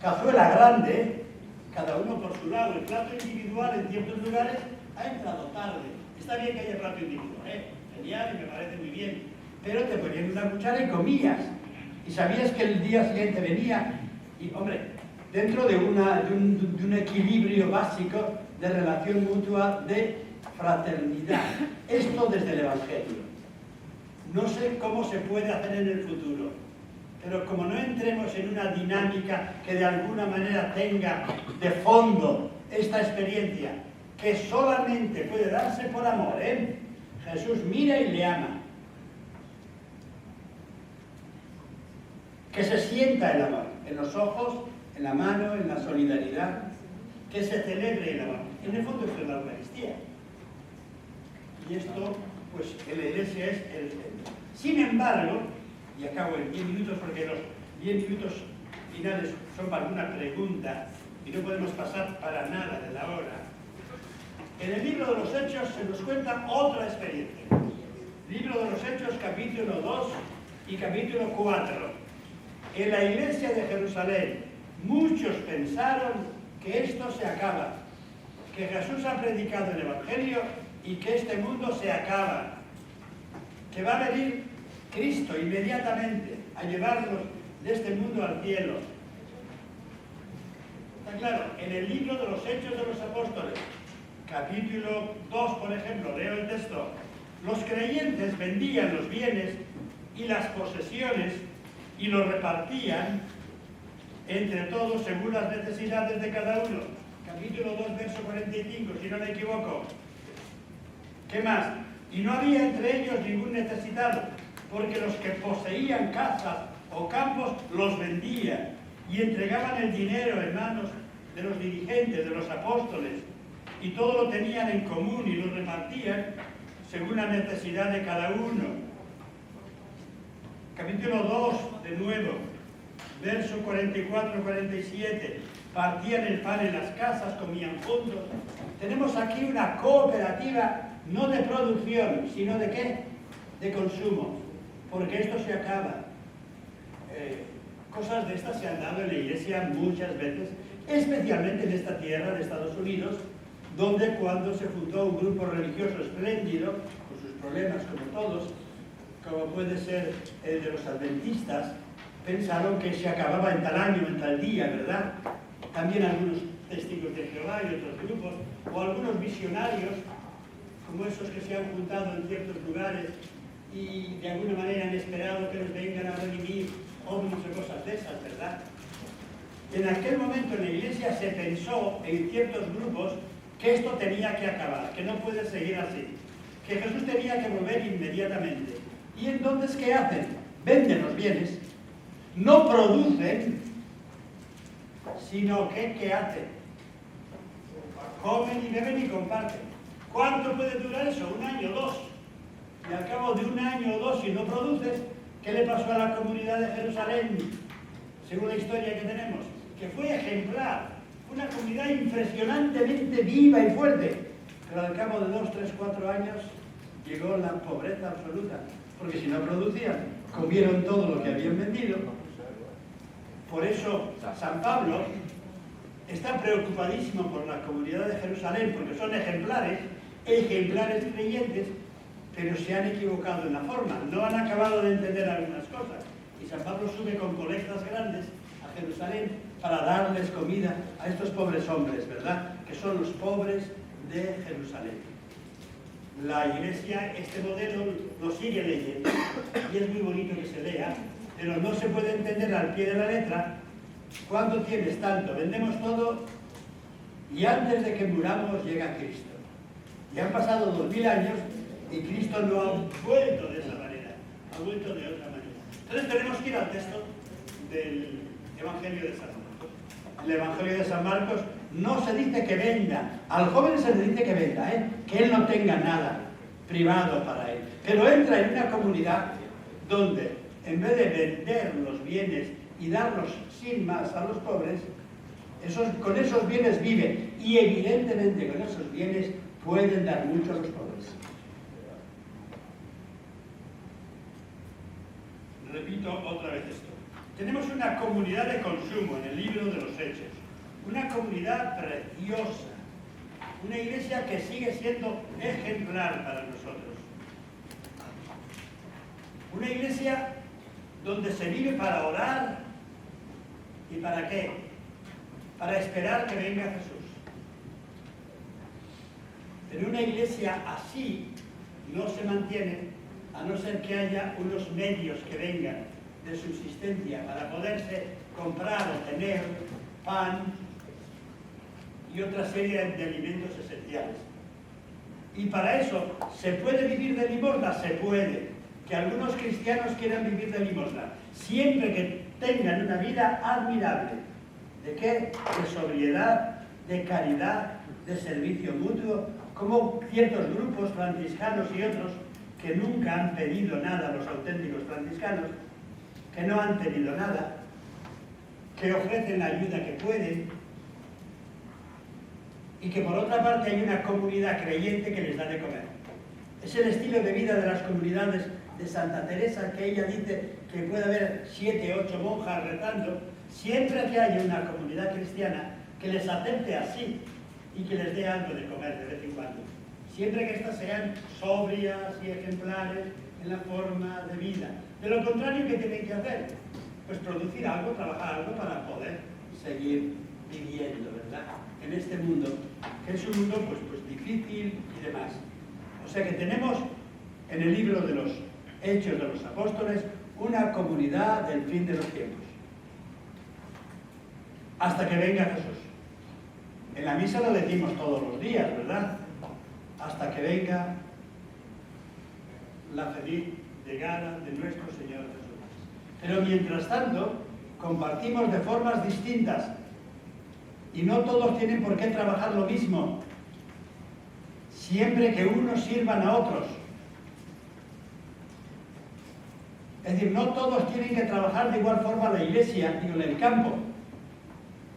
cazuela grande, cada uno por su lado. El plato individual en ciertos lugares ha entrado tarde. Está bien que haya plato individual, genial y me parece muy bien. Pero te ponían una cuchara y comías. Y sabías que el día siguiente venía. Y, hombre, dentro de un equilibrio básico de relación mutua, de fraternidad. Esto desde el Evangelio. No sé cómo se puede hacer en el futuro, pero como no entremos en una dinámica que de alguna manera tenga de fondo esta experiencia, que solamente puede darse por amor, Jesús mira y le ama. Que se sienta el amor, en los ojos, en la mano, en la solidaridad, que se celebre el amor. En el fondo esto es la Eucaristía. Y esto, pues, en la Iglesia es el centro. Sin embargo, y acabo en 10 minutos porque los 10 minutos finales son para una pregunta y no podemos pasar para nada de la hora. En el libro de los Hechos se nos cuenta otra experiencia. Libro de los Hechos, capítulo 2 y capítulo 4. En la iglesia de Jerusalén, muchos pensaron que esto se acaba, que Jesús ha predicado el Evangelio y que este mundo se acaba, que va a venir Cristo inmediatamente a llevarnos de este mundo al cielo. Está claro, en el libro de los Hechos de los Apóstoles, capítulo 2, por ejemplo, leo el texto, los creyentes vendían los bienes y las posesiones y los repartían entre todos según las necesidades de cada uno. Capítulo 2, verso 45, si no me equivoco. ¿Qué más? Y no había entre ellos ningún necesitado, porque los que poseían casas o campos los vendían y entregaban el dinero en manos de los dirigentes, de los apóstoles, y todo lo tenían en común y lo repartían según la necesidad de cada uno. Capítulo 2, de nuevo, verso 44-47, partían el pan en las casas, comían juntos. Tenemos aquí una cooperativa no de producción, sino de ¿qué? De consumo, porque esto se acaba. Cosas de estas se han dado en la Iglesia muchas veces, especialmente en esta tierra de Estados Unidos, donde cuando se fundó un grupo religioso espléndido, con sus problemas como todos, como puede ser el de los adventistas, pensaron que se acababa en tal año, en tal día, ¿verdad? También algunos testigos de Jehová y otros grupos, o algunos visionarios, como esos que se han juntado en ciertos lugares y de alguna manera han esperado que nos vengan a redimir, ovnis o cosas de esas, ¿verdad? En aquel momento en la Iglesia se pensó en ciertos grupos que esto tenía que acabar, que no puede seguir así, que Jesús tenía que volver inmediatamente. ¿Y entonces qué hacen? Venden los bienes, no producen, sino que ¿qué hacen? Comen y beben y comparten. ¿Cuánto puede durar eso? ¿Un año, 2? Y al cabo de un año o 2, si no produces, ¿qué le pasó a la comunidad de Jerusalén? Según la historia que tenemos, que fue ejemplar, una comunidad impresionantemente viva y fuerte, pero al cabo de 2, 3, 4 años llegó la pobreza absoluta, porque si no producían, comieron todo lo que habían vendido. Por eso San Pablo está preocupadísimo por la comunidad de Jerusalén, porque son ejemplares creyentes, pero se han equivocado en la forma, no han acabado de entender algunas cosas. Y San Pablo sube con colectas grandes a Jerusalén para darles comida a estos pobres hombres, ¿verdad? Que son los pobres de Jerusalén. La Iglesia, este modelo lo sigue leyendo, y es muy bonito que se lea, pero no se puede entender al pie de la letra. ¿Cuánto tienes? Tanto. Vendemos todo y antes de que muramos llega Cristo. Ya han pasado 2000 años y Cristo no ha vuelto de esa manera, ha vuelto de otra manera. Entonces tenemos que ir al texto del Evangelio de San Marcos. En el Evangelio de San Marcos no se dice que venda, al joven se le dice que venda, que él no tenga nada privado para él. Pero entra en una comunidad donde en vez de vender los bienes y darlos sin más a los pobres, con esos bienes vive, y evidentemente con esos bienes pueden dar mucho a los pobres. Repito otra vez esto. Tenemos una comunidad de consumo en el libro de los Hechos, una comunidad preciosa, una iglesia que sigue siendo ejemplar para nosotros. Una iglesia donde se vive para orar. ¿Y para qué? Para esperar que venga Jesús. Pero una iglesia así no se mantiene a no ser que haya unos medios que vengan de subsistencia para poderse comprar o tener pan y otra serie de alimentos esenciales. Y para eso, ¿se puede vivir de limosna? Se puede. Que algunos cristianos quieran vivir de limosna, siempre que tengan una vida admirable. ¿De qué? De sobriedad, de caridad, de servicio mutuo, como ciertos grupos franciscanos y otros que nunca han pedido nada a los auténticos franciscanos, que no han tenido nada, que ofrecen la ayuda que pueden, y que por otra parte hay una comunidad creyente que les da de comer. Es el estilo de vida de las comunidades de Santa Teresa, que ella dice que puede haber 7, 8 monjas rezando, siempre que haya una comunidad cristiana que les acepte así y que les dé algo de comer de vez en cuando. Siempre que éstas sean sobrias y ejemplares en la forma de vida. De lo contrario, ¿qué tienen que hacer? Pues producir algo, trabajar algo para poder seguir viviendo, ¿verdad? En este mundo, que es un mundo pues difícil y demás. O sea que tenemos en el libro de los Hechos de los Apóstoles una comunidad del fin de los tiempos. Hasta que venga Jesús. En la misa lo decimos todos los días, ¿verdad? Hasta que venga la feliz llegada de nuestro Señor Jesús. Pero mientras tanto, compartimos de formas distintas. Y no todos tienen por qué trabajar lo mismo. Siempre que unos sirvan a otros. Es decir, no todos tienen que trabajar de igual forma la iglesia y en el campo,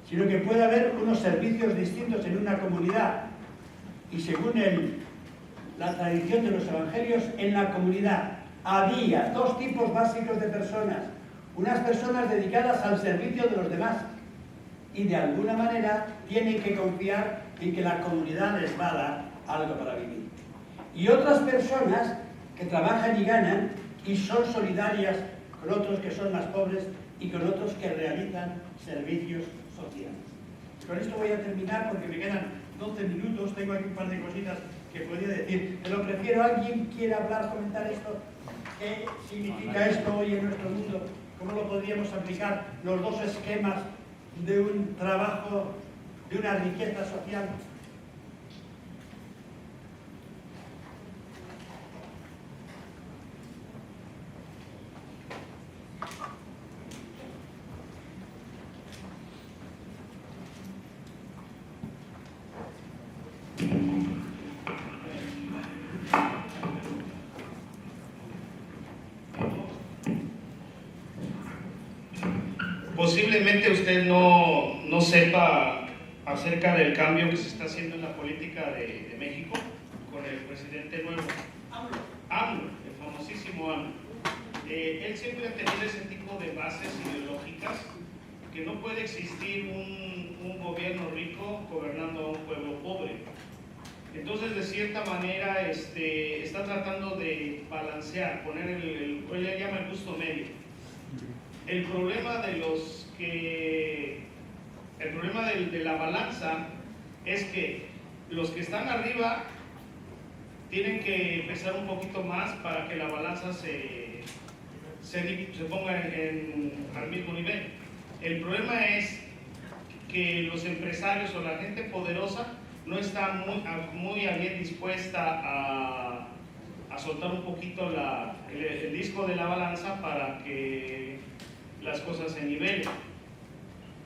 sino que puede haber unos servicios distintos en una comunidad. Y según la tradición de los evangelios, en la comunidad había dos tipos básicos de personas. Unas personas dedicadas al servicio de los demás y de alguna manera tienen que confiar en que la comunidad les va a dar algo para vivir. Y otras personas que trabajan y ganan y son solidarias con otros que son más pobres y con otros que realizan servicios sociales. Con esto voy a terminar porque me quedan 12 minutos, tengo aquí un par de cositas que podría decir, pero prefiero alguien quiera hablar, comentar esto. ¿Qué significa esto hoy en nuestro mundo? ¿Cómo lo podríamos aplicar los dos esquemas de un trabajo, de una riqueza social? Posiblemente usted no sepa acerca del cambio que se está haciendo en la política de México con el presidente nuevo. AMLO, el famosísimo AMLO. Él siempre ha tenido ese tipo de bases ideológicas, que no puede existir un gobierno rico gobernando a un pueblo pobre. Entonces, de cierta manera, está tratando de balancear, poner él le llama el justo medio. El problema de la balanza es que los que están arriba tienen que pesar un poquito más para que la balanza se ponga al mismo nivel. El problema es que los empresarios o la gente poderosa no está muy bien dispuesta a soltar un poquito el disco de la balanza para que las cosas se nivelen.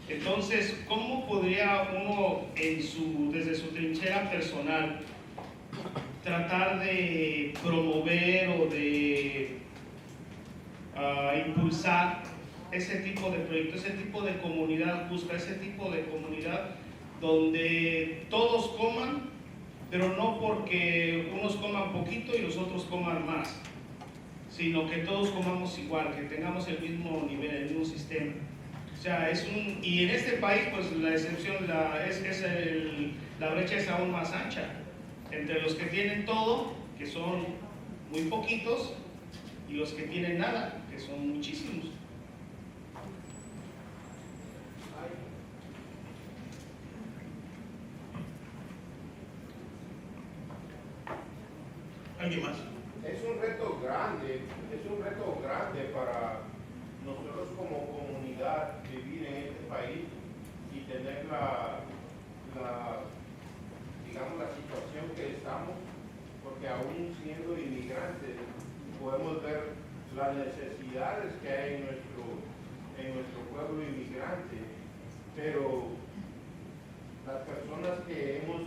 Entonces, ¿cómo podría uno desde su trinchera personal tratar de promover o de impulsar ese tipo de proyecto, ese tipo de comunidad justa, ese tipo de comunidad donde todos coman, pero no porque unos coman poquito y los otros coman más, sino que todos comamos igual, que tengamos el mismo nivel, el mismo sistema? O sea, y en este país, pues la excepción, la brecha es aún más ancha entre los que tienen todo, que son muy poquitos, y los que tienen nada, que son muchísimos. ¿Alguien más? Es un reto grande para nosotros como comunidad vivir en este país y tener digamos, la situación que estamos, porque aún siendo inmigrantes podemos ver las necesidades que hay en nuestro pueblo inmigrante, pero las personas que hemos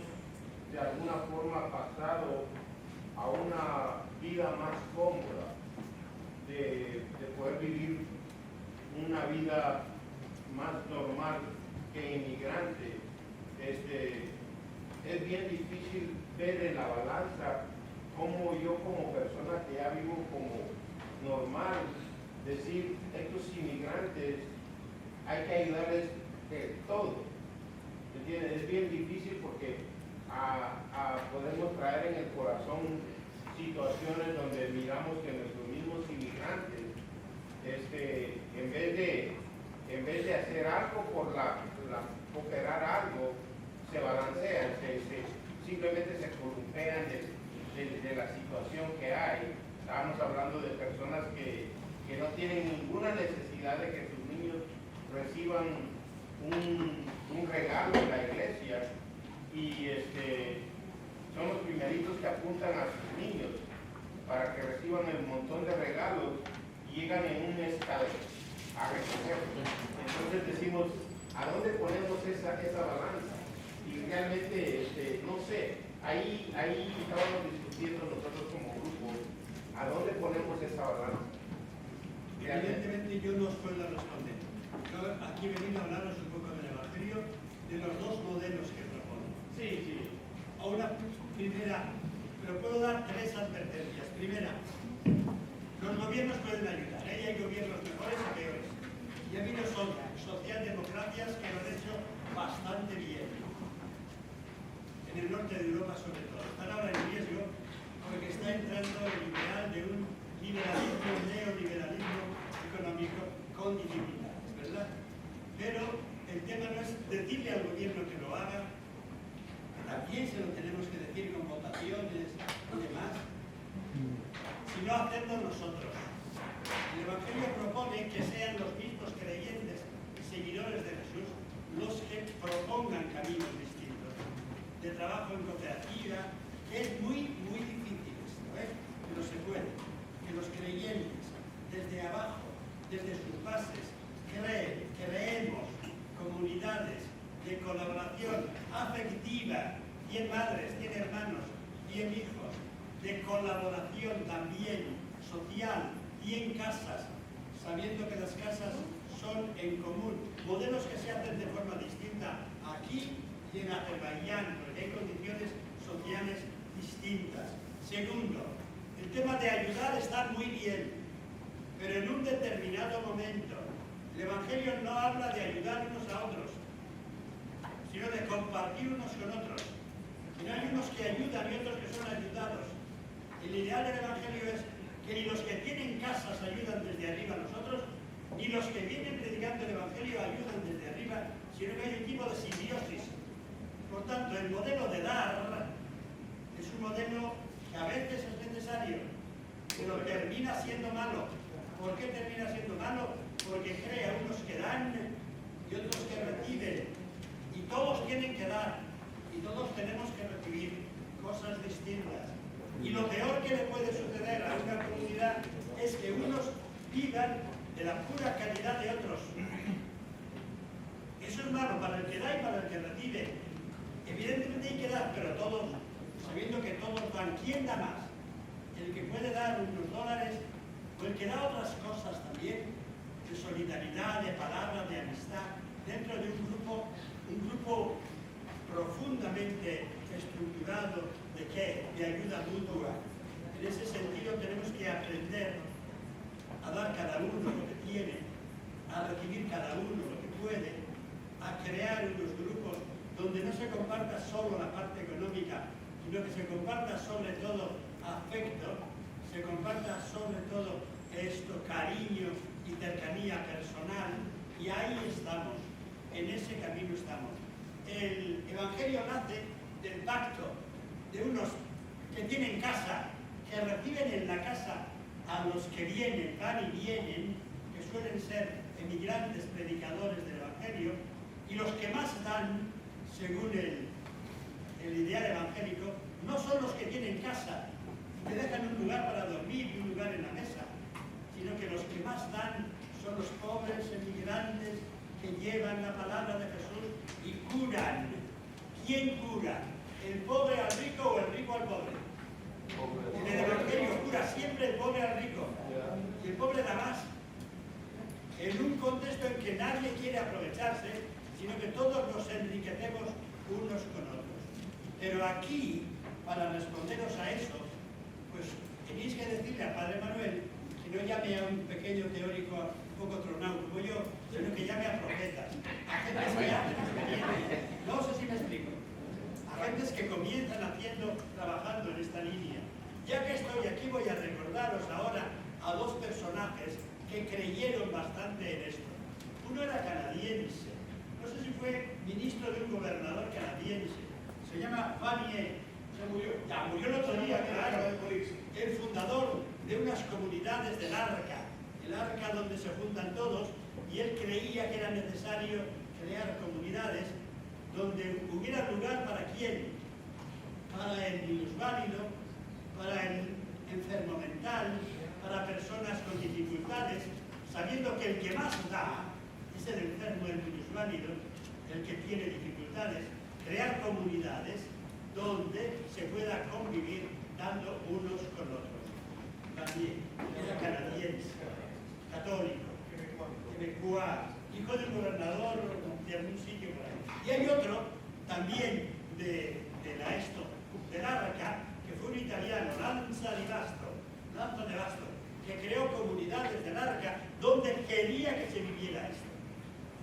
de alguna forma pasado a una vida más cómoda, de poder vivir una vida más normal que inmigrante, es bien difícil ver en la balanza cómo yo como persona que ya vivo como normal, decir, estos inmigrantes hay que ayudarles de todo. ¿Entiendes? Es bien difícil porque podemos traer en el corazón situaciones donde miramos que nuestros mismos inmigrantes, en vez de hacer algo por cooperar algo, se balancean, simplemente se columpean de la situación que hay. Estábamos hablando de personas que no tienen ninguna necesidad de que sus niños reciban un regalo en la iglesia, y son los primeritos que apuntan a sus niños para que reciban el montón de regalos y llegan en un estado a recogerlos. Entonces decimos, ¿a dónde ponemos esa balanza? Y realmente, no sé, ahí estábamos discutiendo nosotros como grupo, ¿a dónde ponemos esa balanza? Evidentemente yo no os puedo responder. Yo aquí he venido a hablaros un poco del Evangelio, de los dos modelos que propongo. Sí. Ahora, primera, pero puedo dar tres advertencias. Primera, los gobiernos pueden ayudar, y hay gobiernos mejores y peores. Y ha habido socialdemocracias que lo han hecho bastante bien. En el norte de Europa sobre todo. Están ahora en riesgo porque está entrando el ideal de un neoliberalismo económico con dificultades, ¿verdad? Pero el tema no es decirle al gobierno que lo haga, también se lo tenemos que decir con votaciones y demás, sino hacerlo nosotros. El Evangelio propone que sean los mismos creyentes y seguidores de Jesús los que propongan caminos distintos de trabajo en cooperativa, que es muy, muy difícil esto, pero se puede. Que los creyentes, desde abajo, desde sus bases, creemos comunidades de colaboración afectiva, bien madres, bien hermanos, bien hijos, de colaboración también social, bien casas, sabiendo que las casas son en común, modelos que se hacen de forma distinta aquí y en Azerbaiyán, porque hay condiciones sociales distintas. Segundo, El tema de ayudar está muy bien, pero en un determinado momento. El Evangelio no habla de ayudar unos a otros, sino de compartir unos con otros. Y no hay unos que ayudan y otros que son ayudados. El ideal del Evangelio es que ni los que tienen casas ayudan desde arriba a nosotros, ni los que vienen predicando el Evangelio ayudan desde arriba, sino que hay un tipo de simbiosis. Por tanto, el modelo de dar es un modelo que a veces es necesario, pero termina siendo malo. ¿Por qué termina siendo malo? Porque crea unos que dan y otros que reciben. Y todos tienen que dar, y todos tenemos que recibir cosas distintas. Y lo peor que le puede suceder a una comunidad es que unos vivan de la pura caridad de otros. Eso es malo para el que da y para el que recibe. Evidentemente hay que dar, pero todos, sabiendo que todos dan. ¿Quién da más? El que puede dar unos dólares o el que da otras cosas también, de solidaridad, de palabra, de amistad, dentro de un grupo profundamente estructurado de ¿qué? De ayuda mutua. En ese sentido tenemos que aprender a dar cada uno lo que tiene, a recibir cada uno lo que puede, a crear unos grupos donde no se comparta solo la parte económica, sino que se comparta sobre todo afecto, se comparta sobre todo esto, cariño y cercanía personal, y ahí estamos, en ese camino estamos. El Evangelio nace del pacto de unos que tienen casa, que reciben en la casa a los que vienen, van y vienen, que suelen ser emigrantes predicadores del Evangelio, y los que más dan, según el ideal evangélico, no son los que tienen casa, que dejan un lugar para dormir y un lugar en la mesa, sino que los que más dan son los pobres emigrantes que llevan la palabra de Jesús y curan. ¿Quién cura? ¿El pobre al rico o el rico al pobre? En el Evangelio cura siempre el pobre al rico, y el pobre da más, en un contexto en que nadie quiere aprovecharse, sino que todos nos enriquecemos unos con otros. Pero aquí, para responderos a eso, pues tenéis que decirle al Padre Manuel que no llame a un pequeño teórico un poco tronado como yo, sino que llame a profetas, a gentes que hacen experiencia. No sé si me explico. A gentes que comienzan trabajando en esta línea. Ya que estoy aquí, voy a recordaros ahora a dos personajes que creyeron bastante en esto. Uno era canadiense, no sé si fue ministro de un gobernador canadiense, se llama Vanier, ya murió el otro día, claro, el fundador de unas comunidades del Arca, el Arca donde se juntan todos, y él creía que era necesario crear comunidades donde hubiera lugar para quién, para el minusválido, para el enfermo mental, para personas con dificultades, sabiendo que el que más da es el enfermo, el minusválido, el que tiene dificultades, crear comunidades donde se pueda convivir dando unos con otros. También era canadiense, católico, quebecois, hijo del gobernador de algún sitio por ahí. Y hay otro también del Arca, que fue un italiano, Lanza de Basto, que creó comunidades del Arca donde quería que se viviera esto.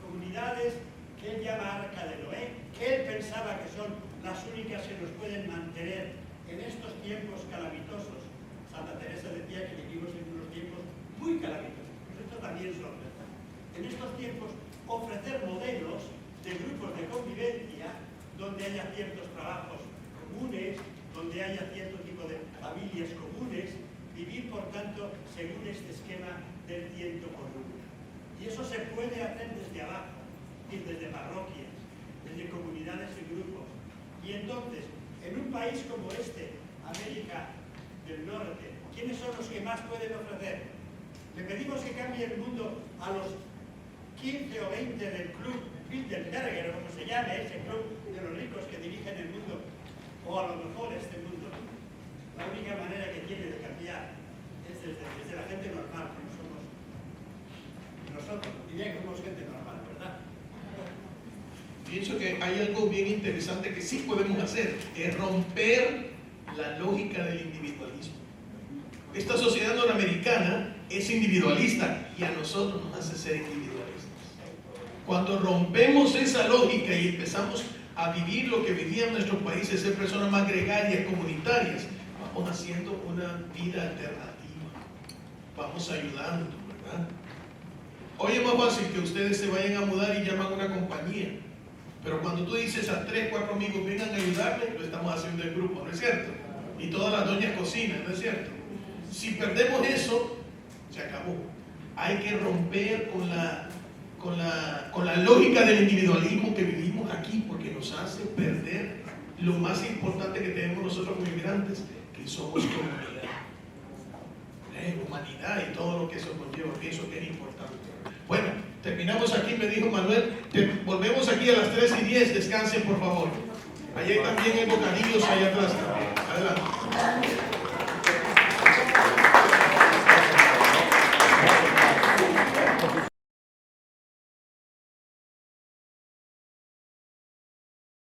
Comunidades que él llama Arca de Noé, que él pensaba que son las únicas que nos pueden mantener en estos tiempos calamitosos. Santa Teresa decía que vivimos en unos tiempos muy calamitosos, pues esto también son verdad. En estos tiempos, ofrecer modelos de grupos de convivencia donde haya ciertos trabajos comunes, donde haya cierto tipo de familias comunes, vivir, por tanto, según este esquema del 100 por 1. Y eso se puede hacer desde abajo, desde parroquias, desde comunidades y grupos. Y entonces, en un país como este, América del Norte, ¿quiénes son los que más pueden ofrecer? Le pedimos que cambie el mundo a los 15 o 20 del club Bilderberger, o como se llame, ese club de los ricos que dirigen el mundo, o a lo mejor este mundo. La única manera que tiene de cambiar es desde la gente normal, como somos nosotros. Diría que somos gente normal, ¿verdad? Pienso que hay algo bien interesante que sí podemos hacer, es romper la lógica del individualismo. esta sociedad norteamericana es individualista y a nosotros nos hace ser individualistas. Cuando rompemos esa lógica y empezamos a vivir lo que vivían nuestros países, ser personas más gregarias, comunitarias, vamos haciendo una vida alternativa, vamos ayudando, ¿verdad? Hoy es más fácil que ustedes se vayan a mudar y llaman a una compañía, pero cuando tú dices a 3, 4 amigos vengan a ayudarme, lo estamos haciendo en grupo, ¿no es cierto? Y todas las doñas cocinan, ¿no es cierto? Si perdemos eso, se acabó. Hay que romper con la lógica del individualismo que vivimos aquí, porque nos hace perder lo más importante que tenemos nosotros como inmigrantes, que somos comunidad, humanidad y todo lo que eso conlleva. Pienso que es importante. Bueno, terminamos aquí, me dijo Manuel. Volvemos aquí a las 3:10. Descansen, por favor. Allá hay también hay bocadillos allá atrás también. Adelante.